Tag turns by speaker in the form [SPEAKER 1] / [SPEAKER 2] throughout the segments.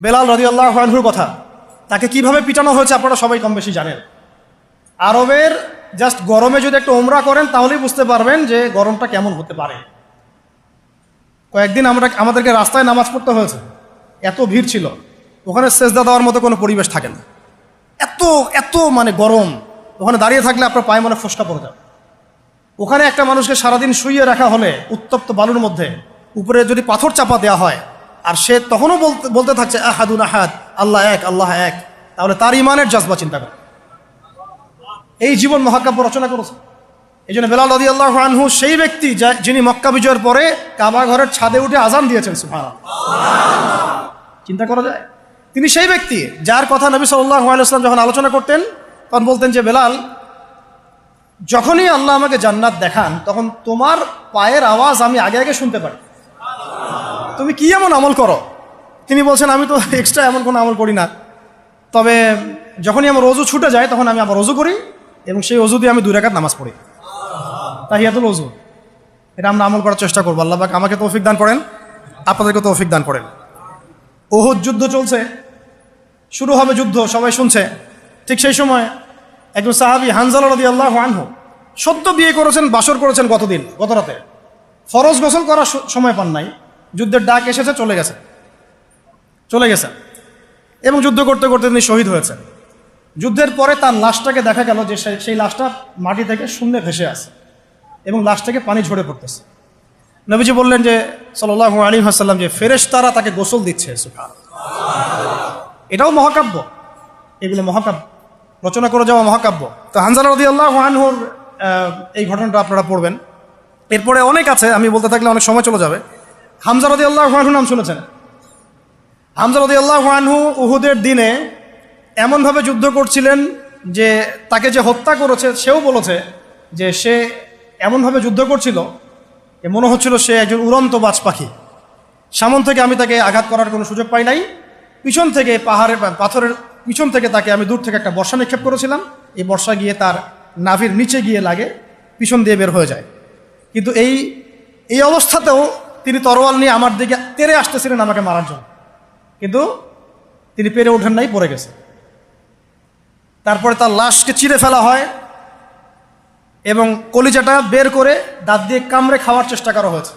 [SPEAKER 1] বেলাল রাদিয়াল্লাহু আনহুর কথা, তাকে কিভাবে পিটানো হয়েছে আপনারা সবাই কম বেশি জানেন। আরবের জাস্ট গরমে যদি একটু ওমরা করেন তাহলেই বুঝতে পারবেন যে গরমটা কেমন হতে পারে। কয়েকদিন আমাদেরকে রাস্তায় নামাজ পড়তে হয়েছে, এত ভিড় ছিল, ওখানে সেজদা দেওয়ার মতো কোনো পরিবেশ থাকে না, এত এত মানে গরম। ওখানে দাঁড়িয়ে থাকলে আপনার পায়ে মনে ফোসকা পড়ে যাবে। ওখানে একটা মানুষকে সারাদিন শুইয়ে রাখা হলে উত্তপ্ত বালুর মধ্যে, উপরে যদি পাথর চাপা দেওয়া হয়, আর সে তখনও বলতে থাকছে আহাদুন আহাদ, আল্লাহ এক, আল্লাহ এক, তাহলে তার ইমানের জজবা চিন্তা করে। এই জীবন মহাকাব্য রচনা করেছে। এই জন্য বেলাল রাদিয়াল্লাহু আনহু সেই ব্যক্তি যিনি মক্কা বিজয়ের পরে কাবা ঘরের ছাদে উঠে আজান দিয়েছেন। সুবহানাল্লাহ, চিন্তা করা যায়। তিনি সেই ব্যক্তি যার কথা নবী সাল্লাল্লাহু আলাইহি ওয়াসাল্লাম যখন আলোচনা করতেন তখন বলতেন যে বেলাল, যখনই আল্লাহ আমাকে জান্নাত দেখান তখন তোমার পায়ের আওয়াজ আমি আগে আগে শুনতে পারি। তুমি কি এমন আমল করো? তিনি বলছেন, আমি তো এক্সট্রা এমন কোনো আমল করি না, তবে যখনই আমার অজু ছুটে যায় তখন আমি আবার অজু করি এবং সেই অজু দিয়ে আমি 2 রাকাত নামাজ পড়ি, তাহিয়াতুল অজু। এটা আমরা আমল করার চেষ্টা করবো। আল্লাহ পাক আমাকে তৌফিক দান করেন, আপনাদেরকে তৌফিক দান করেন। উহুদ যুদ্ধ চলছে, শুরু হবে যুদ্ধ, সবাই শুনছে। ঠিক সেই সময় একজন সাহাবী হানজালা রাদিয়াল্লাহু আনহু সদ্য বিয়ে করেছেন, বাসর করেছেন গত রাতে, ফরজ গোসল করার সময় পান নাই, যুদ্ধের ডাক এসেছে, চলে গেছে এবং যুদ্ধ করতে করতে তিনি শহীদ হয়েছেন। যুদ্ধের পরে তার লাশটাকে দেখা গেল যে সেই লাশটা মাটি থেকে শূন্যে ভেসে আছে এবং লাশ থেকে পানি ঝরে পড়তেছে। নবীজি বললেন যে সাল্লাল্লাহু আলাইহি ওয়াসাল্লাম যে ফেরেশতারা তাকে গোসল দিচ্ছে। এটাও মহাকাব্য, এগুলো মহাকাব্য, রচনা করে যাওয়া মহাকাব্য। তো হানজালা রাদিয়াল্লাহু আনহুর এই ঘটনাটা আপনারা পড়বেন। এরপরে অনেক আছে, আমি বলতে থাকলে অনেক সময় চলে যাবে। হামজা রাদিয়াল্লাহু আনহু নাম শুনেছেন? হামজা রাদিয়াল্লাহু আনহু উহুদের দিনে এমনভাবে যুদ্ধ করছিলেন যে তাকে যে হত্যা করেছে সেও বলেছে যে সে এমনভাবে যুদ্ধ করছিল যে মনে হচ্ছিল সে একজন উড়ন্ত বাজ পাখি। সামন থেকে আমি তাকে আঘাত করার কোনো সুযোগ পাই নাই, পিছন থেকে পাথরের পিছন থেকে তাকে আমি দূর থেকে একটা বর্ষা নিক্ষেপ করেছিলাম, এই বর্ষা গিয়ে তার নাভির নিচে গিয়ে লাগে, পিছন দিয়ে বের হয়ে যায়। কিন্তু এই অবস্থাতেও তিনি তরোয়াল নিয়ে আমার দিকে তেড়ে আসতেছিলেন আমাকে মারার জন্য, কিন্তু তিনি পেরে ওঠেন নাই, পড়ে গেছে। তারপরে তার লাশকে চিরে ফেলা হয় এবং কলিজাটা বের করে দাঁত দিয়ে কামড়ে খাওয়ার চেষ্টা করা হয়েছে।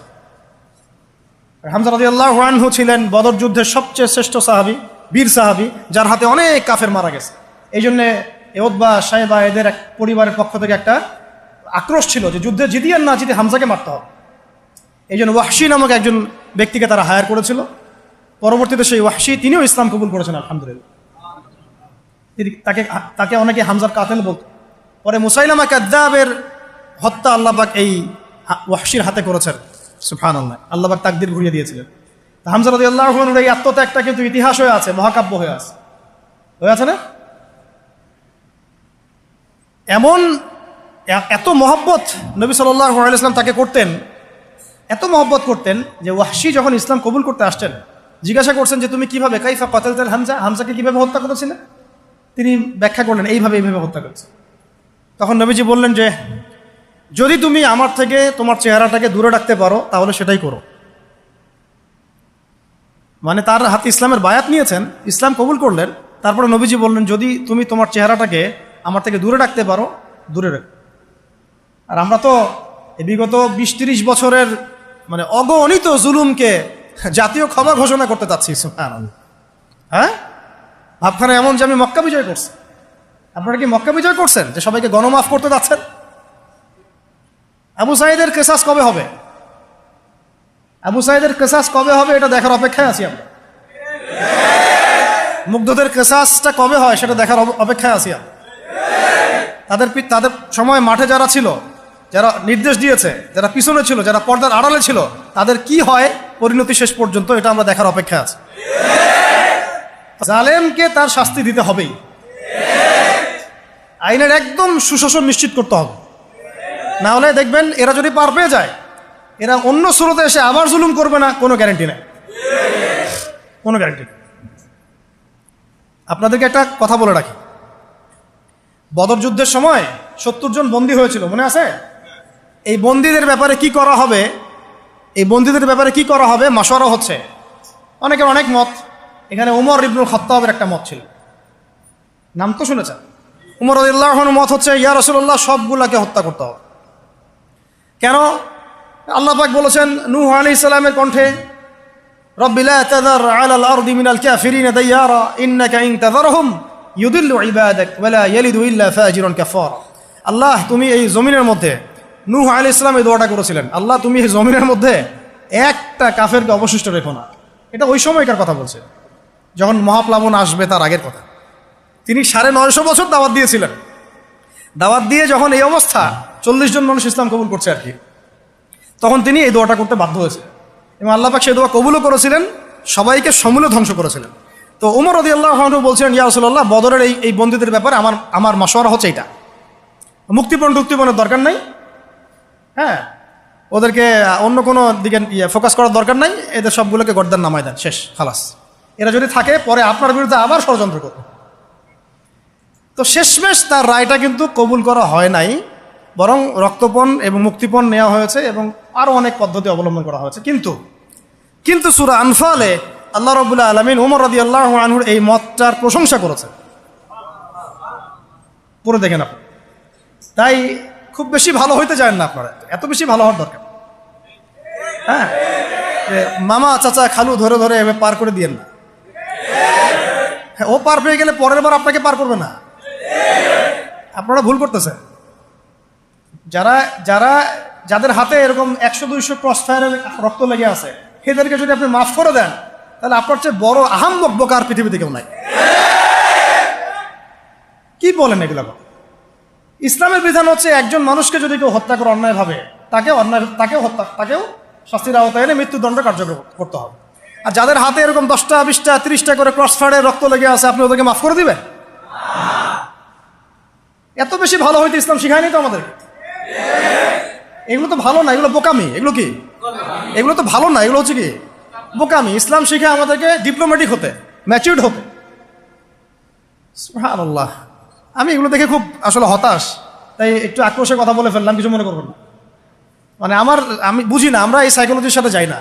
[SPEAKER 1] হামজা রাদিয়াল্লাহু আনহু ছিলেন বদর যুদ্ধের সবচেয়ে শ্রেষ্ঠ সাহাবী, বীর সাহাবী, যার হাতে অনেক কাফের মারা গেছে। এই জন্যে উতবা, শাইবা এদের এক পরিবারের পক্ষ থেকে একটা আক্রোশ ছিল যে যুদ্ধে জিতি আর না জিতে হামজাকে মারতে হবে। এই জন্য ওয়াহশী নামক একজন ব্যক্তিকে তারা হায়ার করেছিল। পরবর্তীতে সেই ওয়াহশী তিনিও ইসলাম কবুল করেছেন, আলহামদুলিল্লাহ। তাকে অনেকে হামজার কাতেল বলত। পরে মুসাইলামা কাযযাবের হত্যা আল্লাহ পাক এই ওয়াহশীর হাতে করেছেন। সুবহানাল্লাহ, আল্লাহ পাক তাকদীর ঘুরিয়ে দিয়েছিলেন। হামজা রাদিয়াল্লাহু আনহুর এই আত্মত্যাগটা কিন্তু ইতিহাস হয়ে আছে, মহাকাব্য হয়ে আছে না? এমন এত মহব্বত নবী সাল্লাল্লাহু আলাইহি ওয়াসাল্লাম তাকে করতেন, এত মহব্বত করতেন যে ওয়াহশী যখন ইসলাম কবুল করতে আসছেন জিজ্ঞাসা করছেন যে তুমি কিভাবে, কাইফা কাতালতাল হামজা, হামজাকে কিভাবে হত্যা করেছিলেন? তিনি ব্যাখ্যা করলেন এইভাবে হত্যা করেছে। তখন নবীজি বললেন যে যদি তুমি আমার থেকে তোমার চেহারাটাকে দূরে রাখতে পারো তাহলে সেটাই করো। মানে তার হাতে ইসলামের বায়াত নিয়েছেন, ইসলাম কবুল করলেন, তারপরে নবীজি বললেন যদি তুমি তোমার চেহারাটাকে আমার থেকে দূরে রাখতে পারো, দূরে রাখো। আর আমরা তো বিগত 20-30 বছরের মানে অগণিত জুলুমকে জাতীয় ক্ষমা ঘোষণা করতে চাচ্ছি। হ্যাঁ, ভাবখানা এমন যে আমি মক্কা বিজয় করছি। আপনারা কি মক্কা বিজয় করছেন যে সবাইকে গণমাফ করতে যাচ্ছেন? আবু সাঈদের কেসাস কবে হবে? আবু সাঈদের কেসাস কবে হবে এটা দেখার অপেক্ষায় আছি আমরা। মুগ্ধদের কেসাসটা কবে হয় সেটা দেখার অপেক্ষায় আছি আমরা। তাদের সময় মাঠে যারা ছিল, যারা নির্দেশ দিয়েছে, যারা পিছনে ছিল, যারা পর্দার আড়ালে ছিল, তাদের কি হয় পরিণতি শেষ পর্যন্ত, এটা আমরা দেখার অপেক্ষায় আছি। জালেমকে তার শাস্তি দিতে হবেই, আইনের একদম সুশাসন নিশ্চিত করতে হবে। না হলে দেখবেন এরা যদি পার পেয়ে যায়, এরা অন্য স্রোতে এসে আবার জুলুম করবে না, কোনো গ্যারান্টি নেই, কোনো গ্যারান্টি নেই। আপনাদেরকে একটা কথা বলে রাখি, বদর যুদ্ধের সময় 70 জন বন্দী হয়েছিল, মনে আছে? এই বন্দীদের ব্যাপারে কি করা হবে মাশওয়ারা হচ্ছে। অনেকের অনেক মত, এখানে উমর ইবনুল খাত্তাবের একটা মত ছিল, নাম তো শুনেছেন। উমর রাদিয়াল্লাহু আনহুর মত হচ্ছে, ইয়া রাসূলুল্লাহ, সবগুলাকে হত্যা করতে হবে। কেন? আল্লাহ পাক বলেছেন নূহ আলাইহিস সালামের কণ্ঠে, রব্বি লা তাযার আলাল আরদি মিনাল কাফিরিনা দাইয়ারা ইন্নাকা ইন তাযারহুম ইউদিল্লু ইবাদাক ওয়া লা ইয়ালিদু ইল্লা ফাজিরুন কাফারা। আল্লাহ, তুমি এই জমিনের মধ্যে, নূহ আলাইহিস সালাম এই দোয়াটা করেছিলেন, আল্লাহ তুমি এই জমিনের মধ্যে একটা কাফেরকে অবশিষ্ট রেখো না। এটা ওই সময়কার কথা বলছে, যখন মহাপ্লাবন আসবে তার আগের কথা। তিনি 950 বছর দাওয়াত দিয়েছিলেন। দাওয়াত দিয়ে যখন এই অবস্থা, 40 জন মানুষ ইসলাম কবুল করছে আর কি, তখন তিনি এই দোয়াটা করতে বাধ্য হয়েছে এবং আল্লাহ পাক সেই দোয়া কবুলও করেছিলেন, সবাইকে সমূলে ধ্বংস করেছিলেন। তো উমর রাদিয়াল্লাহু আনহু বলছিলেন, ইয়া রাসূলুল্লাহ, বদরের এই বন্দীদের ব্যাপারে আমার মাশওয়ারা হচ্ছে এটা, মুক্তিপণের দরকার নাই, হ্যাঁ, ওদেরকে অন্য কোনো দিকে ফোকাস করার দরকার নাই, এদের সবগুলোকে গর্দান নামায় দেন, শেষ, খালাস। এরা যদি থাকে পরে আপনার বিরুদ্ধে আবার ষড়যন্ত্র করবে। তো শেষমেশ তার রায়টা কিন্তু কবুল করা হয় নাই, বরং রক্তপণ এবং মুক্তিপণ নেওয়া হয়েছে এবং আরও অনেক পদ্ধতি অবলম্বন করা হয়েছে। কিন্তু সূরা আনফালে আল্লাহ রাব্বুল আলামিন উমর রাদিয়াল্লাহু আনহুর এই মতটার প্রশংসা করেছেন, পড়ে দেখেন আপনি। তাই খুব বেশি ভালো হইতে চান না আপনারা, এত বেশি ভালো হওয়ার দরকার, হ্যাঁ, মামা চাচা খালু ধরে ধরে এভাবে পার করে দিয়েন না। ও পার পেয়ে গেলে পরের বার আপনাকে পার করবে না, আপনারা ভুল করতেছেন। যাদের হাতে এরকম 100-200 ক্রস ফায়ারের রক্ত লেগে আছে, এদেরকে যদি আপনি মাফ করে দেন, তাহলে আপনার চেয়ে বড় আহাম্মক বোকার পৃথিবীতে কেউ নাই। কি বলেন এগুলো? ইসলামের বিধান হচ্ছে একজন মানুষকে যদি কেউ হত্যা করে অন্যায়ভাবে, তাকেও শাস্তির আওতায় এনে মৃত্যুদণ্ড কার্যকর করতে হবে। আর যাদের হাতে এরকম 10টা 20টা 30টা করে ক্রস ফায়ারের রক্ত লেগে আছে, আপনি ওদেরকে মাফ করে দিবেন? এত বেশি ভালো হইতে ইসলাম শিখায়নি তো আমাদের। এগুলো তো ভালো না, এগুলো বোকামি। এগুলো কি? এগুলো তো ভালো না, এগুলো হচ্ছে কি বোকামি। ইসলাম শিখায় আমাদেরকে ডিপ্লোম্যাটিক হতে, ম্যাচিউরড হতে। সুবহানাল্লাহ, আমি এগুলো দেখে খুব আসলে হতাশ, তাই একটু আক্রোশের কথা বলে ফেললাম, কিছু মনে করবেন না। মানে আমি বুঝি না, আমরা এই সাইকোলজির সাথে যাই না।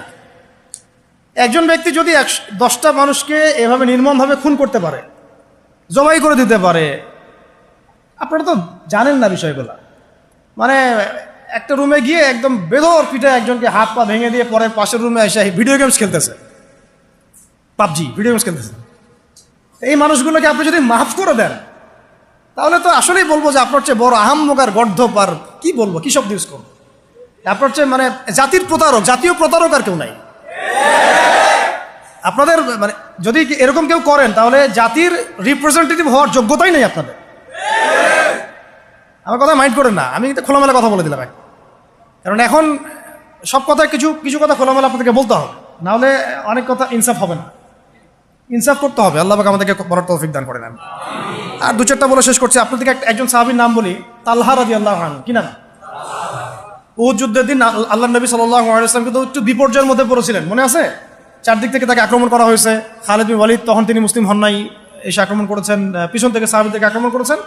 [SPEAKER 1] একজন ব্যক্তি যদি 10টা মানুষকে এভাবে নির্মমভাবে খুন করতে পারে, জবাই করে দিতে পারে, আপনারা তো জানেন না বিষয়গুলো। মানে একটা রুমে গিয়ে একদম বেদর পিঠে একজনকে হাত পা ভেঙে দিয়ে পরে পাশের রুমে এসে ভিডিও গেমস খেলতেছে, পাবজি ভিডিও গেমস খেলতেছে। এই মানুষগুলোকে আপনি যদি মাফ করে দেন, তাহলে তো আসলেই বলবো যে আপনার চেয়ে বড় আহাম্মক আর গর্ধপ আর কি বলবো, কি শব্দ ইউজ করবো, আপনার চেয়ে মানে জাতীয় প্রতারক আর কেউ নাই। আপনাদের মানে যদি এরকম কেউ করেন, তাহলে জাতির রিপ্রেজেন্টেটিভ হওয়ার যোগ্যতাই নেই আপনাদের। আমার কথা মাইন্ড করেন না, আমি খোলামেলা কথা বলে দিলাম। কারণ এখন সব কথা কিছু কথা খোলামেলা আপনাদেরকে বলতে হবে, নাহলে অনেক কথা ইনসাফ হবে না। ইনসাফ করতে হবে, আল্লাহ পাক আমাদেরকে বলার তৌফিক দান করেন। আর 2-4টা বলে শেষ করছি। আপনাদেরকে একজন সাহাবীর নাম বলি, তালহা রাদিয়াল্লাহু আনহু। কি নাম? উহুদ যুদ্ধের দিন আল্লাহ নবী সাল্লাল্লাহু আলাইহি ওয়াসাল্লাম কিন্তু একটু বিপর্যয়ের মধ্যে পড়েছিলেন, মনে আছে? চারদিক থেকে তাকে আক্রমণ করা হয়েছে। খালিদ বিন ওয়ালিদ তখন তিনি মুসলিম হন নাই, এসে আক্রমণ করেছেন, পিছন থেকে সাহাবীদেরকে আক্রমণ করেছেন,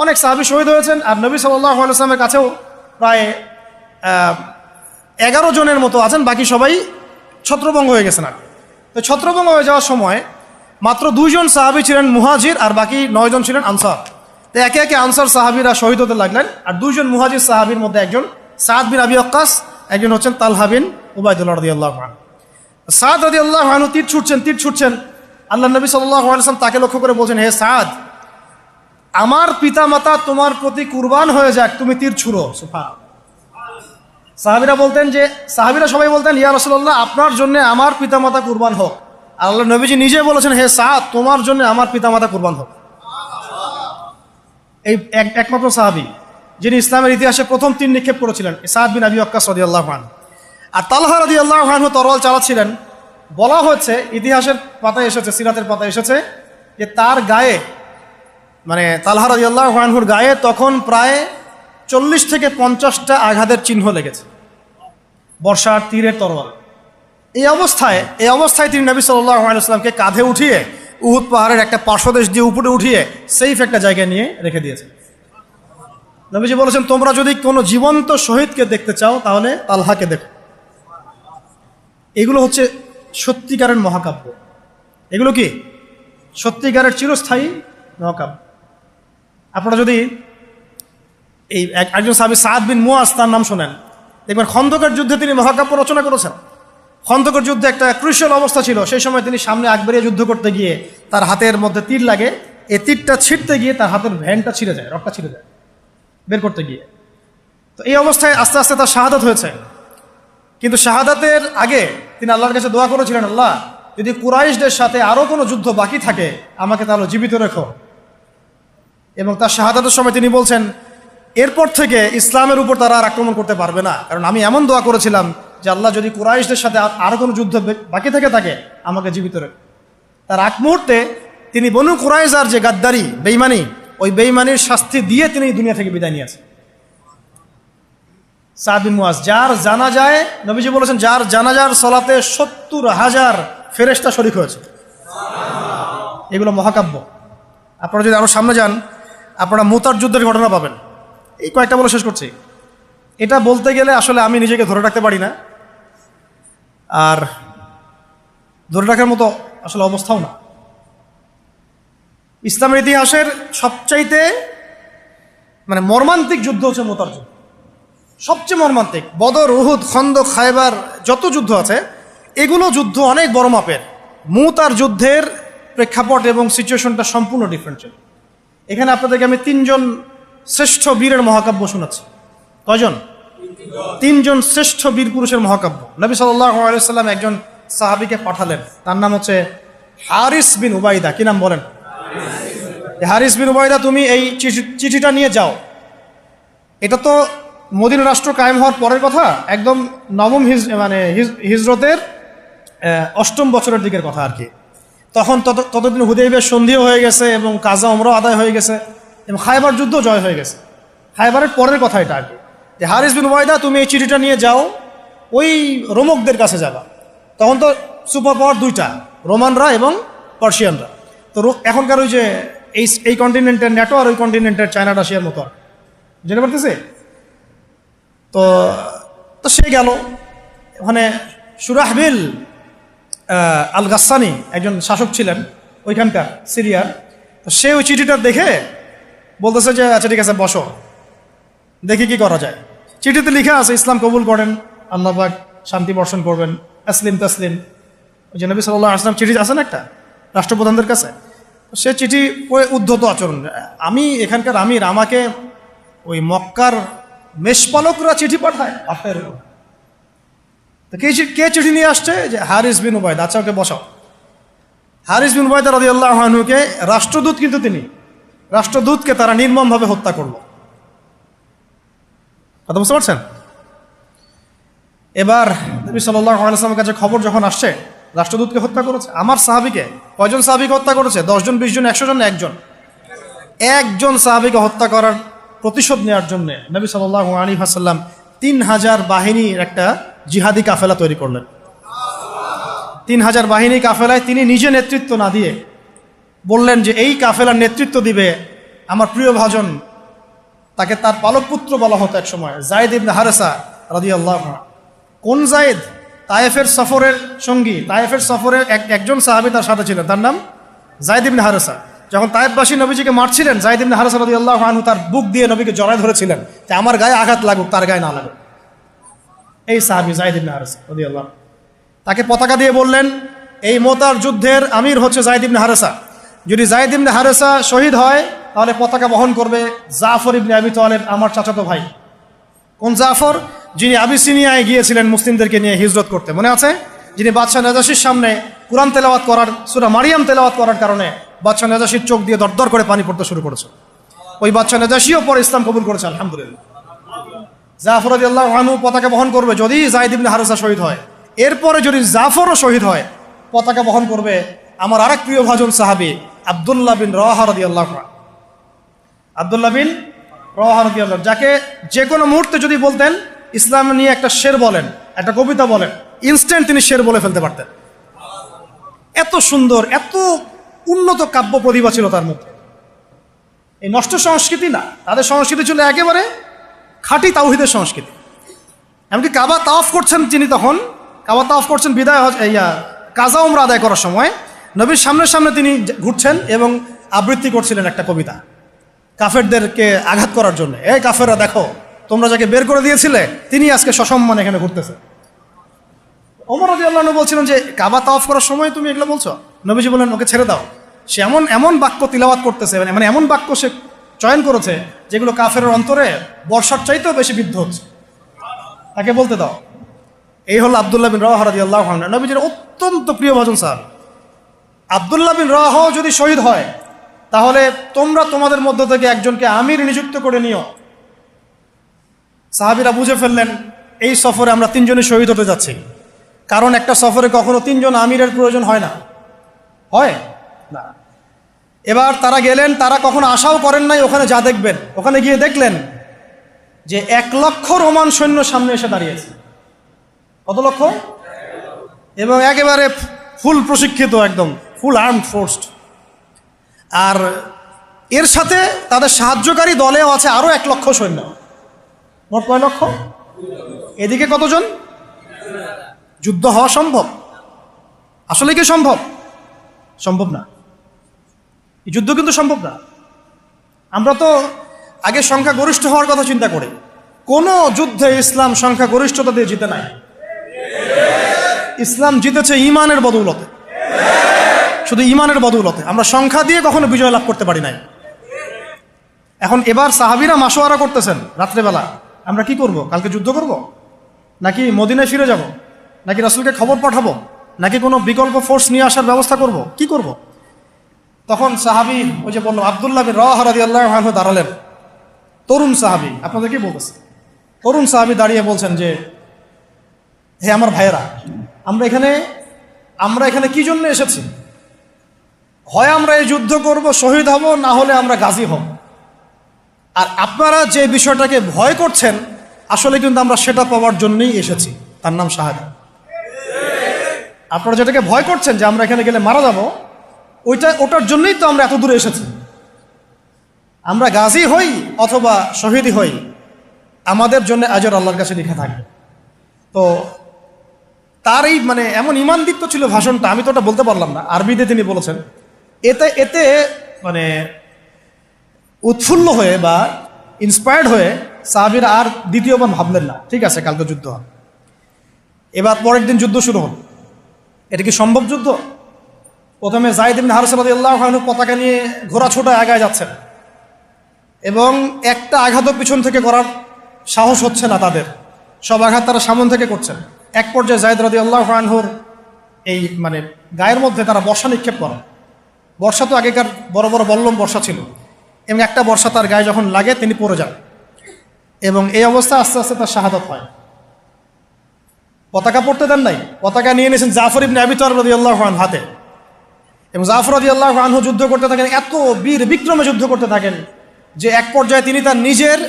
[SPEAKER 1] অনেক সাহাবী শহীদ হয়েছেন। আর নবী সাল্লাল্লাহু আলাইহি ওয়াসাল্লামের কাছেও প্রায় 11 জনের মতো আছেন, বাকি সবাই ছত্রভঙ্গ হয়ে গেছেন। আর তো ছত্রভঙ্গ হয়ে যাওয়ার সময় মাত্র 2 জন সাহাবী ছিলেন মুহাজির, আর বাকি 9 জন ছিলেন আনসার। তো একে একে আনসার সাহাবীরা শহীদ হতে লাগলেন। আর 2 জন মুহাজির সাহাবীর মধ্যে একজন সাদ বিন আবি ওয়াক্কাস, একজন হচ্ছেন তালহা বিন উবাইদুল্লাহ রাদিয়াল্লাহু আনহু। সাদ রাদিয়াল্লাহু আনহু তীর ছুটছেন। আল্লাহ নবী সাল্লাল্লাহু আলাইহি ওয়াসাল্লাম তাকে লক্ষ্য করে বলছেন, হে সাদ, আমার পিতামাতা তোমার প্রতি কুরবান হয়ে যাক, তুমি তীর ছুঁড়ো। সুবহানাল্লাহ। সাহাবীরা সবাই বলতেন, ইয়া রাসূলুল্লাহ, আপনার জন্য আমার পিতামাতা কুরবান হোক। আল্লাহ নবীজি নিজে বলেছেন, হে সাদ, তোমার জন্য আমার পিতামাতা কুরবান হোক। এই একমাত্র সাহাবী যিনি ইসলামের ইতিহাসে প্রথম তীর নিক্ষেপ করেছিলেন, সাদ বিন আবি ওয়াক্কাস রাদিয়াল্লাহু আনহু। আর তালহা রাদিয়াল্লাহু আনহু তরোয়াল চালাচ্ছিলেন। বলা হচ্ছে, ইতিহাসের পাতায় এসেছে, সিরাতের পাতায় এসেছে যে তার গায়ে, মানে তালহা রাদিয়াল্লাহু আনহুর গায়ে তখন প্রায় 40 থেকে 50টা আঘাতের চিহ্ন লেগেছে, বর্ষার তীরের তরোয়াল। এই অবস্থায় তিনি নবী সাল্লাল্লাহু আলাইহি ওয়াসাল্লামকে কাঁধে উঠিয়ে উহুদ পাহাড়ের একটা পার্শ্বদেশ দিয়ে উপরে উঠিয়ে সেফ একটা জায়গায় নিয়ে রেখে দিয়েছেন। নবীজি বলেছেন, তোমরা যদি কোনো জীবন্ত শহীদকে দেখতে চাও, তাহলে তালহাকে দেখো। এগুলো হচ্ছে সত্যিকারের মহাকাব্য, এগুলো কি সত্যিকারের চিরস্থায়ী মহাকাব্য। আপনারা যদি এই একজন সাহাবী সাদ বিন মুয়াজ তার নাম শোনেন, দেখবেন খন্দকের যুদ্ধে তিনি মহাকাব্য রচনা করেছেন। খন্দকের যুদ্ধে একটা ক্রুশিয়াল অবস্থা ছিল, সেই সময় তিনি সামনে আগ বাড়িয়ে যুদ্ধ করতে গিয়ে তার হাতের মধ্যে তীর লাগে, এই তীরটা ছিঁড়তে গিয়ে তার হাতের ভ্যানটা ছিঁড়ে যায়, রক্তটা ছিঁড়ে যায় বের করতে গিয়ে। তো এই অবস্থায় আস্তে আস্তে তার শাহাদাত হয়েছে। কিন্তু শাহাদাতের আগে তিনি আল্লাহর কাছে দোয়া করেছিলেন, আল্লাহ যদি কুরাইশদের সাথে আরও কোনো যুদ্ধ বাকি থাকে আমাকে তাহলে জীবিত রেখো। এবং তার শাহাদাতের সময় তিনি বলছেন, এরপর থেকে ইসলামের উপর তারা আর আক্রমণ করতে পারবে না, কারণ আমি এমন দোয়া করেছিলাম যে আল্লাহ যদি কুরাইশদের সাথে আরও কোনো যুদ্ধ বাকি থাকে আমাকে জীবিত রেখো। তার আগ মুহূর্তে তিনি বনু কুরাইজার যে গাদ্দারি বেঈমানি, ওই বেঈমানির শাস্তি দিয়ে তিনি দুনিয়া থেকে বিদায় নিয়েছেন। সাদ বিন মুয়াজ, যার জানাজায় নবীজি বলেছেন যার জানাজার সলাতে 70,000 ফেরেশতা শরীক হয়েছে। এগুলো মহাকাব্য। আপনারা যদি আরো সামনে যান আপনারা মুতার যুদ্ধের ঘটনা পাবেন। এই কয়েকটা বলে শেষ করছি। এটা বলতে গেলে আসলে আমি নিজেকে ধরে রাখতে পারি না, আর ধরে রাখার মতো আসলে অবস্থাও না। ইসলামের ইতিহাসের সবচাইতে মর্মান্তিক যুদ্ধ হচ্ছে মুতার যুদ্ধ, সবচেয়ে মর্মান্তিক। বদর, উহুদ, খন্দক, খায়বার যত যুদ্ধ আছে এগুলো যুদ্ধ অনেক বড় মাপের। মুতার যুদ্ধের প্রেক্ষাপট এবং সিচুয়েশনটা সম্পূর্ণ ডিফারেন্ট ছিল। এখানে আপনাদেরকে আমি 3 জন শ্রেষ্ঠ বীরের মহাকাব্য শোনাচ্ছি। কয়জন? 3 জন শ্রেষ্ঠ বীর পুরুষের মহাকাব্য। নবী সাল্লাল্লাহু আলাইহি ওয়াসাল্লাম একজন সাহাবীকে পাঠালেন, তার নাম হচ্ছে হারিস বিন উবাইদা। কি নাম বলেন? হারিস বিন উবাইদা, তুমি এই চিঠিটা নিয়ে যাও। এটা তো মদিনা রাষ্ট্র কায়েম হওয়ার পরের কথা, একদম নবম হিজরতের 8ম বছরের দিকের কথা আর কি। তখন ততদিন হুদাইবিয়ার সন্ধিও হয়ে গেছে এবং কাজা ওমরাও আদায় হয়ে গেছে এবং খায়বার যুদ্ধ জয় হয়ে গেছে। খায়বারের পরের কথা এটা আর কি, যে হারিস বিন উবাইদা তুমি এই চিঠিটা নিয়ে যাও, ওই রোমকদের কাছে যাবা। তখন তো সুপার পাওয়ার 2টা, রোমানরা এবং পার্সিয়ানরা। তো এখনকার ওই যে এই কন্টিনেন্টের ন্যাটো আর ওই কন্টিনেন্টের চায়না রাশিয়ার মতো আর জেনে পারতেছে। তো সে গেল ওখানে। সুরাহবিল আল গাসসানি একজন শাসক ছিলেন ওইখানকার সিরিয়ার। তো সে ওই চিঠিটা দেখে বলতেছে যে আচ্ছা ঠিক আছে বসো, দেখি কি করা যায়। চিঠিতে লিখা আছে ইসলাম কবুল করেন, আল্লাহ পাক শান্তি বর্ষণ করবেন, আসলিম তাসলিম। ওই যে নবী সাল্লাল্লাহু আলাইহি ওয়াসাল্লাম চিঠি আছে না একটা রাষ্ট্রপ্রধানদের কাছে, সে চিঠি উদ্ধত আচরণ। আমি এখানকার আমির, আমাকে ওই মক্কার মেষপালকরা চিঠি পাঠায় আপনার। তো কে চিঠি নিয়ে আসছে? যে হারিস বিন উবাইদা। আচ্ছা ওকে বসাও। হারিস বিন উবাইদা রাদিয়াল্লাহু আনহুকে রাষ্ট্রদূত, কিন্তু তিনি রাষ্ট্রদূতকে তারা নির্মমভাবে হত্যা করলো। কথা বুঝতে পারছেন? এবার নবী সাল্লাল্লাহু আলাইহি ওয়াসাল্লামের কাছে খবর যখন আসছে রাষ্ট্রদূতকে হত্যা করেছে, আমার সাহাবীকে, কয়জন সাহাবীকে হত্যা করেছে? 10 জন, 20 জন, 100 জন? একজন সাহাবীকে হত্যা করার প্রতিশোধ নেওয়ার জন্য নবী সাল্লাল্লাহু আলাইহি ওয়াসাল্লাম 3000 বাহিনীর একটা জিহাদি কাফেলা তৈরি করলেন। 3000 বাহিনী কাফেলায় তিনি নিজে নেতৃত্ব না দিয়ে বললেন যে এই কাফেলার নেতৃত্ব দিবে আমার প্রিয় ভাজন, তাকে তার পালক পুত্র বলা হতো এক সময়, যায়েদ ইবনে হারেসা রাদিয়াল্লাহু আনহু। কোন যায়েদ? তায়েফের সফরের সঙ্গী, তায়েফের সফরের একজন সাহাবী তার সাথে ছিলেন, তার নাম যায়েদ ইবনে হারেসা। যখন তায়েফবাসী নবীজিকে মারছিলেন, যায়েদ ইবনে হারেসা রাদিয়াল্লাহু আনহু তার বুক দিয়ে নবীকে জড়ায় ধরেছিলেন যে আমার গায়ে আঘাত লাগুক, তার গায়ে না লাগুক। এই সাহাবী যায়েদ ইবনে হারেসা রাদিয়াল্লাহু, তাকে পতাকা দিয়ে বললেন এই মুতার যুদ্ধের আমির হচ্ছে যায়েদ ইবনে হারেসা। যদি যায়েদ ইবনে হারেসা শহীদ হয় তাহলে পতাকা বহন করবে জাফর ইবনে আবি তালেব, আমার চাচাতো ভাই। কোন জাফর? যিনি আবিসিনিয়ায় গিয়েছিলেন মুসলিমদেরকে নিয়ে হিজরত করতে, মনে আছে? যিনি বাদশাহ নাজাশির সামনে কুরআন তেলাওয়াত করার, সূরা মারিয়াম তেলাওয়াত করার কারণে বাদশাহ নাজাশির চোখ দিয়ে দরদর করে পানি পড়তে শুরু করেছে। ওই বাদশাহ নাজাশিও পরে ইসলাম কবুল করেছে, আলহামদুলিল্লাহ। জাফর রাদিয়াল্লাহু আনহু পতাকা বহন করবে যদি যায়েদ ইবনে হারেসা শহীদ হয়। এরপরে যদি জাফরও শহীদ হয় পতাকা বহন করবে আমার আরেক প্রিয় ভাজন সাহাবী আব্দুল্লাহ বিন রাওয়াহা রাদিয়াল্লাহু আনহু। আব্দুল্লাহ বিন রাওয়াহা রাদিয়াল্লাহু, যাকে যে কোনো মুহূর্তে যদি বলতেন ইসলাম নিয়ে একটা শের বলেন, একটা কবিতা বলেন, ইনস্ট্যান্ট তিনি শের বলে ফেলতে পারতেন। এত সুন্দর, এত উন্নত কাব্য প্রতিভা ছিল তার মধ্যে। এই নষ্ট সংস্কৃতি না, তাদের সংস্কৃতি ছিল একেবারে খাঁটি তাওহীদের সংস্কৃতি। এমনকি কাবা তাওয়াফ করছেন তিনি, তখন কাবা তাওয়াফ করছেন বিদায় কাজা উমরা আদায় করার সময় নবীর সামনে সামনে তিনি ঘুরছেন এবং আবৃত্তি করছিলেন একটা কবিতা কাফেরদেরকে আঘাত করার জন্য। এই কাফেররা দেখো, তোমরা যাকে বের করে দিয়েছিলে তিনি আজকে সসম্মানে এখানে ঘুরতেছে। ওমর রাদিয়াল্লাহু আনহু বলছিলেন যে কাবা তাওয়াফ করার সময় তুমি এগুলো বলছো? নবীজি বললেন ওকে ছেড়ে দাও, সে এমন এমন বাক্য তিলাওয়াত করতেছে, মানে এমন বাক্য সে চয়ন করেছে যেগুলো কাফেরের অন্তরে বর্ষার চাইতেও বেশি বিদ্ধ হচ্ছে, তাকে বলতে দাও। এই হলো আব্দুল্লাহ বিন রাওয়াহা রাদিয়াল্লাহু আনহু, নবীজির অত্যন্ত প্রিয় ভাজন সাহাবী। আব্দুল্লাহ বিন রাওয়াহা যদি শহীদ হয় তাহলে তোমরা তোমাদের মধ্য থেকে একজনকে আমির নিযুক্ত করে নিও। সাহাবীরা বুঝে ফেললেন এই সফরে আমরা তিনজনই শহীদ হতে যাচ্ছি, কারণ একটা সফরে কখনো তিনজন আমিরের প্রয়োজন হয় না, হয় না। এবার তারা গেলেন, তারা কখনো আশাও করেন নাই ওখানে যা দেখবেন। ওখানে গিয়ে দেখলেন যে 1,00,000 রোমান সৈন্য সামনে এসে দাঁড়িয়েছে। কত লক্ষ? এবং একেবারে ফুল প্রশিক্ষিত, একদম ফুল আর্মড ফোর্সড। আর এর সাথে তাদের সাহায্যকারী দলেও আছে আরো 1,00,000 সৈন্য। মোট কয় লক্ষ? এদিকে কতজন? যুদ্ধ হওয়া সম্ভব? আসলে কি সম্ভব? সম্ভব না। এই যুদ্ধ কিন্তু সম্ভব না। আমরা তো আগে সংখ্যা গরিষ্ঠ হওয়ার কথা চিন্তা করি। কোন যুদ্ধে ইসলাম সংখ্যা গরিষ্ঠতা দিয়ে জিতে নাই। ইসলাম জিতেছে ঈমানের বদৌলতে, শুধু ঈমানের বদৌলতে। আমরা সংখ্যা দিয়ে কখনো বিজয় লাভ করতে পারি নাই। এখন এবার সাহাবীরা মাশওয়ারা করতেছেন রাত্রেবেলা, আমরা কি করব? কালকে যুদ্ধ করব, নাকি মদিনায় ফিরে যাব, নাকি রাসূলকে খবর পাঠাবো, নাকি কোনো বিকল্প ফোর্স নিয়ে আসার ব্যবস্থা করব, কি করব? তখন সাহাবী, ওই যে বললাম আব্দুল্লাহ বিন রাওয়াহা রাদিয়াল্লাহু আনহু দাঁড়ালেন। তরুণ সাহাবী, আপনাদের কি বলতেছে? তরুণ সাহাবী দাঁড়িয়ে বলছেন যে হে আমার ভাইয়েরা, আমরা এখানে কি জন্য এসেছি? হয় আমরা এই যুদ্ধ করব, শহীদ হব, না হলে আমরা গাজী হব। আর আপনারা যে বিষয়টাকে ভয় করছেন আসলে কিন্তু আমরা সেটা পাওয়ার জন্যই এসেছি, তার নাম শাহাদাত। আপনারা যেটাকে ভয় করছেন যে আমরা এখানে গেলে মারা যাব, ওটার জন্যই তো আমরা এত দূরে এসেছি। আমরা গাজী হই অথবা শহীদই হই, আমাদের জন্য আজর আল্লাহর কাছে লিখা থাকে। তো তার এই মানে এমন ঈমানদীপ্ত ছিল ভাষণটা, আমি তো ওটা বলতে পারলাম না, আরবিতে তিনি বলেছেন। এতে মানে উৎফুল্ল হয়ে বা ইন্সপায়ার্ড হয়ে সাহাবীরা আর দ্বিতীয়বার ভাবলেন না, ঠিক আছে কালকে যুদ্ধ হবে। এবার পরের দিন যুদ্ধ শুরু হল। এটা কি সম্ভব যুদ্ধ? প্রথমে যায়েদ ইবনে হারসা রাদিয়াল্লাহু আনহু পতাকা নিয়ে ঘোড়া ছোটায় আগায় যাচ্ছেন এবং একটা আঘাতও পিছন থেকে করার সাহস হচ্ছে না তাদের, সব আঘাত তারা সামন থেকে করছেন। এক পর্যায়ে যায়েদ রাদিয়াল্লাহু আনহুর এই মানে গায়ের মধ্যে তারা বর্ষা নিক্ষেপ করে। বর্ষা তো আগেকার বড় বড় বল্লম বর্ষা ছিল, এবং একটা বর্ষা তার গায়ে যখন লাগে তিনি পড়ে যান, এবং এই অবস্থা আস্তে আস্তে তার শাহাদাত হয়। পতাকা পড়তে দেন নাই, পতাকা নিয়ে নিয়েছেন জাফর ইবনে আবি তালিব রাদিয়াল্লাহু আনহু হাতে, এবং জাফর রাদিয়াল্লাহু আনহু যুদ্ধ করতে থাকেন, এত বীর বিক্রমে যুদ্ধ করতে থাকেন যে এক পর্যায়ে তিনি তার নিজের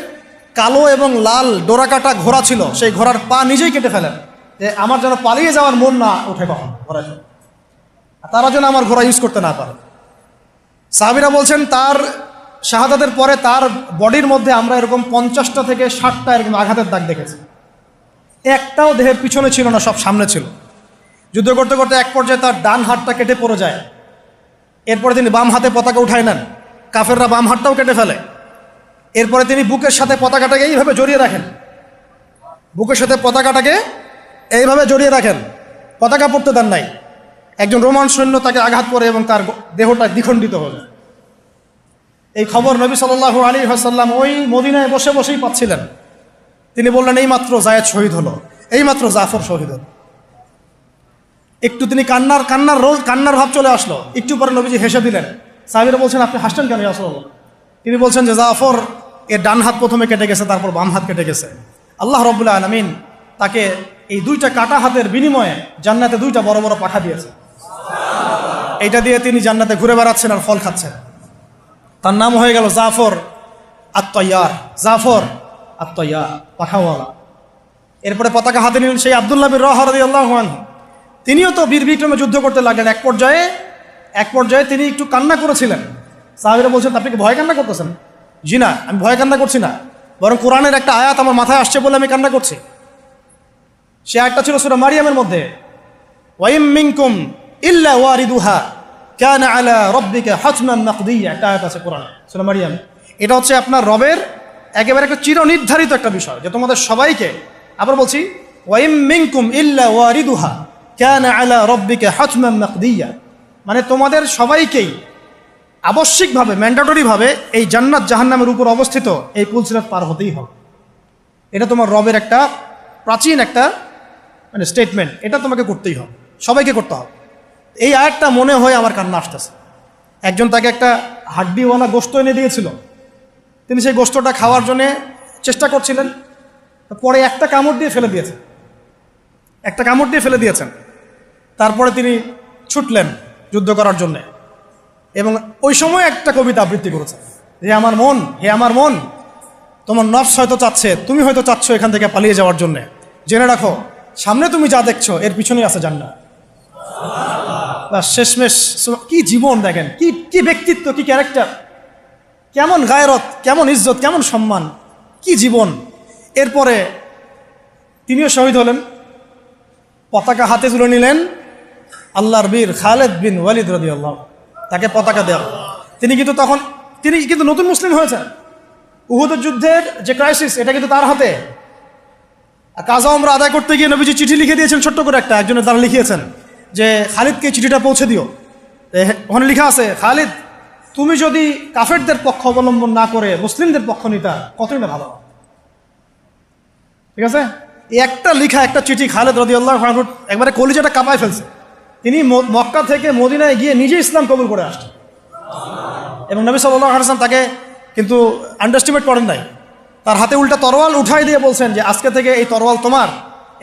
[SPEAKER 1] কালো এবং লাল ডোরাকাটা ঘোড়া ছিল, সেই ঘোড়ার পা নিজেই কেটে ফেলেন, যে আমার যেন পালিয়ে যাওয়ার মন না ওঠে কখন ঘোড়া, তারা যেন আমার ঘোড়া ইউজ করতে না পারে। সাহাবীরা বলছেন তার শাহাদাতের পরে তার বডির মধ্যে আমরা এরকম 50টা থেকে 60টা এরকম আঘাতের দাগ দেখেছি। একটাও দেহের পিছনে ছিল না, সব সামনে ছিল। যুদ্ধ করতে করতে এক পর্যায়ে তার ডান হাতটা কেটে পড়ে যায়। এরপরে তিনি বাম হাতে পতাকা উঠায় নেন, কাফেররা বাম হাতটাও কেটে ফেলে। এরপরে তিনি বুকের সাথে পতাকাটাকে এইভাবে জড়িয়ে রাখেন, বুকের সাথে পতাকাটাকে এইভাবে জড়িয়ে রাখেন, পতাকা পড়তে দেন নাই। একজন রোমান সৈন্য তাকে আঘাত করে এবং তার দেহটা দ্বিখণ্ডিত হল। এই খবর নবী সাল্লাল্লাহু আলাইহি ওয়াসাল্লাম ওই মদিনায় বসে বসেই পাচ্ছিলেন। তিনি বললেন এইমাত্র যায়েদ শহীদ হলো, এইমাত্র জাফর শহীদ হলো। একটু তিনি কান্নার ভাব চলে আসলো। একটু পরে নবীজি হেসে দিলেন। সাহাবীরা বলছেন আপনি হাসছেন কেন ইয়া রাসূলুল্লাহ? তিনি বলছেন যে জাফর এর ডান হাত প্রথমে কেটে গেছে, তারপর বাম হাত কেটে গেছে। আল্লাহ রাব্বুল আলামিন তাকে এই দুইটা কাটা হাতের বিনিময়ে জান্নাতে দুইটা বড় বড় পাখা দিয়েছে। এইটা দিয়ে তিনি জান্নাতে ঘুরে বেড়াচ্ছেন আর ফল খাচ্ছেন। তার নাম হয়ে গেল জাফর আত-তাইয়ার, জাফর আত-তাইয়ার, পাখাওয়ালা। এরপরে পতাকা হাতে নিলেন সেই আব্দুল্লাহ বিন রাওয়াহা রাদিয়াল্লাহু আনহু। তিনিও তো বীর বিক্রমে যুদ্ধ করতে লাগলেন। এক পর্যায়ে তিনি একটু কান্না করেছিলেন। সাহাবীরা বলছেন আপনি কি ভয় কান্না করতেছেন? জি না, আমি ভয় কান্না করছি না, বরং কোরআনের একটা আয়াত আমার মাথায় আসছে বলে আমি কান্না করছি। সে আয়াতটা ছিল সূরা মারিয়ামের মধ্যে, ওয়াইম মিনকুম ইল্লা ওয়ারিদুহা কানা আলা রাব্বিকা হাতমান মাকদিয়া, একটা আয়াত আছে কোরআনে সূরা মারইয়াম। এটা হচ্ছে আপনার রবের একেবারে একটা চিরনির্ধারিত একটা বিষয় যে তোমাদের সবাইকে, আবার বলছি, ওয়া ইম মিনকুম ইল্লা ওয়ারিদুহা কানা আলা রাব্বিকা হাতমান মাকদিয়া, মানে তোমাদের সবাইকেই আবশ্যিকভাবে, ম্যান্ডেটরিভাবে এই জান্নাত জাহান্নামের উপর অবস্থিত এই পুলসিরাত পার হতেই হবে। এটা তোমার রবের একটা প্রাচীন একটা মানে স্টেটমেন্ট, এটা তোমাকে করতেই হবে, সবাইকে করতে হবে। এই আয়াতটা মনে হয়ে আমার কান্না আসতেছে। একজন তাকে একটা হাড্ডিওয়ালা গোশত এনে দিয়েছিল, তিনি সেই গোশতটা খাওয়ার জন্যে চেষ্টা করছিলেন, পরে একটা কামড় দিয়ে ফেলে দিয়েছেন। তারপরে তিনি ছুটলেন যুদ্ধ করার জন্যে, এবং ওই সময় একটা কবিতা আবৃত্তি করেছেন, হে আমার মন, তোমার নফস হয়তো চাচ্ছে, তুমি হয়তো চাচ্ছ এখান থেকে পালিয়ে যাওয়ার জন্যে, জেনে রাখো সামনে তুমি যা দেখছো এর পিছনেই আছে জান্নাত। শেষমেশ কি জীবন দেখেন, কি ব্যক্তিত্ব, কি ক্যারেক্টার, কেমন গায়রত, কেমন ইজ্জত, কেমন সম্মান, কি জীবন। এরপরে তিনিও শহীদ হলেন, পতাকা হাতে তুলে নিলেন আল্লাহর বীর খালেদ বিন ওয়ালিদ রাদিয়াল্লাহু, তাকে পতাকা দেওয়া। তিনি কিন্তু নতুন মুসলিম হয়েছেন। উহুদের যুদ্ধের যে ক্রাইসিস, এটা কিন্তু তার হাতে। কাজা ওমরা আদায় করতে গিয়ে নবীজি চিঠি লিখে দিয়েছেন, ছোট্ট করে একজনের দ্বারা লিখিয়েছেন যে খালিদকে চিঠিটা পৌঁছে দিও। ওখানে লেখা আছে, খালিদ তুমি যদি কাফেরদের পক্ষ অবলম্বন না করে মুসলিমদের পক্ষ নিতা কতই না ভালো। ঠিক আছে, এই একটা লেখা, একটা চিঠি খালিদ রাদিয়াল্লাহু আনহু একবারে কলিজাটা কাঁপায় ফেলছে। তিনি মক্কা থেকে মদিনায় গিয়ে নিজে ইসলাম কবুল করে আসছেন, এবং নবী সাল্লাল্লাহু আলাইহি ওয়াসাল্লাম তাকে কিন্তু আন্ডারস্টিমেট করেন নাই। তার হাতে উল্টা তরোয়াল উঠাই দিয়ে বলছেন যে আজকে থেকে এই তরোয়াল তোমার,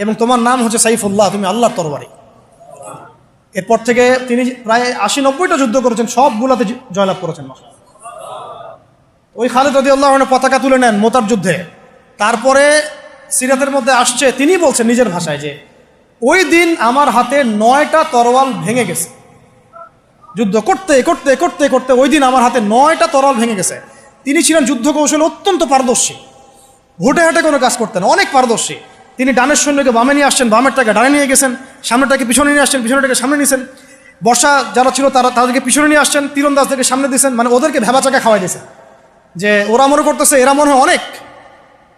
[SPEAKER 1] এবং তোমার নাম হচ্ছে সাইফুল্লাহ, তুমি আল্লাহর তরবারি। এরপর থেকে তিনি প্রায় 80-90টা যুদ্ধ করেছেন, সবগুলোতে জয়লাভ করেছেন। ওই খালিদ রাদিয়াল্লাহু আনহু পতাকা তুলে নেন মোতার যুদ্ধে। তারপরে সিরাতের মধ্যে আসছে, তিনি বলছেন নিজের ভাষায় যে ওই দিন আমার হাতে 9টা তরোয়াল ভেঙে গেছে। যুদ্ধ করতে করতে করতে করতে ওই দিন আমার হাতে 9টা তরোয়াল ভেঙে গেছে। তিনি ছিলেন যুদ্ধ কৌশলে অত্যন্ত পারদর্শী, হুটে হাটে কোনো কাজ করতেন, অনেক পারদর্শী। তিনি ডানের সৈন্যকে বামে নিয়ে আসছেন, বামেরটাকে ডানে নিয়ে গেছেন, সামনেটাকে পিছনে নিয়ে আসছেন, পিছনেটাকে সামনে নিয়েছেন। বর্ষা যারা ছিল তাদেরকে পিছনে নিয়ে আসছেন, তীরন্দাজদেরকে সামনে দিয়েছেন, মানে ওদেরকে ভেবাচাকা খাওয়াই দিয়েছেন যে ওরা মনে করতেছে এরা মনে হয় অনেক,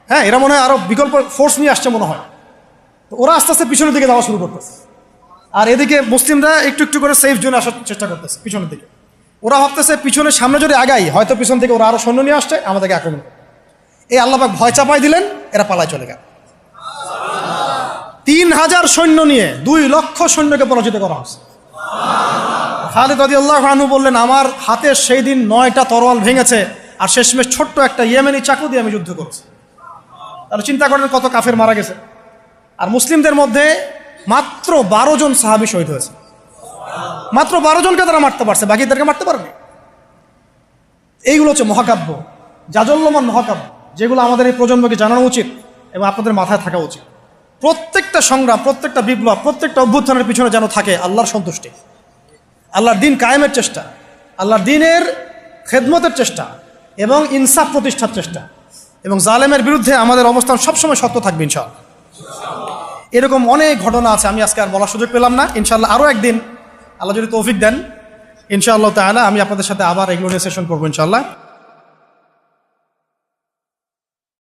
[SPEAKER 1] হ্যাঁ এরা মনে হয় আরো বিকল্প ফোর্স নিয়ে আসছে মনে হয়। তো ওরা আস্তে আস্তে পিছনের দিকে যাওয়া শুরু করতেছে, আর এদিকে মুসলিমরা একটু একটু করে সেফ জোনে আসার চেষ্টা করতেছে পিছনের দিকে। ওরা ভাবতেছে পিছনের সামনে যদি আগাই হয়তো পিছন থেকে ওরা আরো সৈন্য নিয়ে আসছে, আমাদেরকে আক্রমণ করে। এই আল্লাহ পাক ভয় চাপাই দিলেন, এরা পালায় চলে গেল। 3000 সৈন্য নিয়ে 2 লক্ষ সৈন্যকে পরাজিত করা হয়েছে। খালিদ রাদিয়াল্লাহু আনহু বললেন আমার হাতে সেই দিন 9টা তরোয়াল ভেঙেছে, আর শেষমেশ ছোট্ট একটা ইয়েমেনি চাকু দিয়ে আমি যুদ্ধ করেছি। তাহলে চিন্তা করেন কত কাফের মারা গেছে। আর মুসলিমদের মধ্যে মাত্র 12 জন সাহাবী শহীদ হয়েছে, মাত্র 12 জনকে তারা মারতে পারছে, বাকিদেরকে মারতে পারেনি। এইগুলো হচ্ছে মহাকাব্য, জাজল্যমান মহাকাব্য, যেগুলো আমাদের এই প্রজন্মকে জানানো উচিত এবং আপনাদের মাথায় থাকা উচিত। প্রত্যেকটা সংগ্রাম, প্রত্যেকটা বিপ্লব, প্রত্যেকটা অভ্যুত্থানের পিছনে যেন থাকে আল্লাহর সন্তুষ্টি, আল্লাহর দিন কায়েমের চেষ্টা, আল্লাহর দিনের খেদমতের চেষ্টা এবং ইনসাফ প্রতিষ্ঠার চেষ্টা, এবং জালেমের বিরুদ্ধে আমাদের অবস্থান সবসময় সত্য থাকবে ইনশাআল্লাহ। এরকম অনেক ঘটনা আছে, আমি আজকে আর বলার সুযোগ পেলাম না। ইনশাআল্লাহ আরও একদিন আল্লাহ যদি তৌফিক দেন ইনশাআল্লাহ তাআলা আমি আপনাদের সাথে আবার এগুলো নিয়ে সেশন করবো ইনশাআল্লাহ।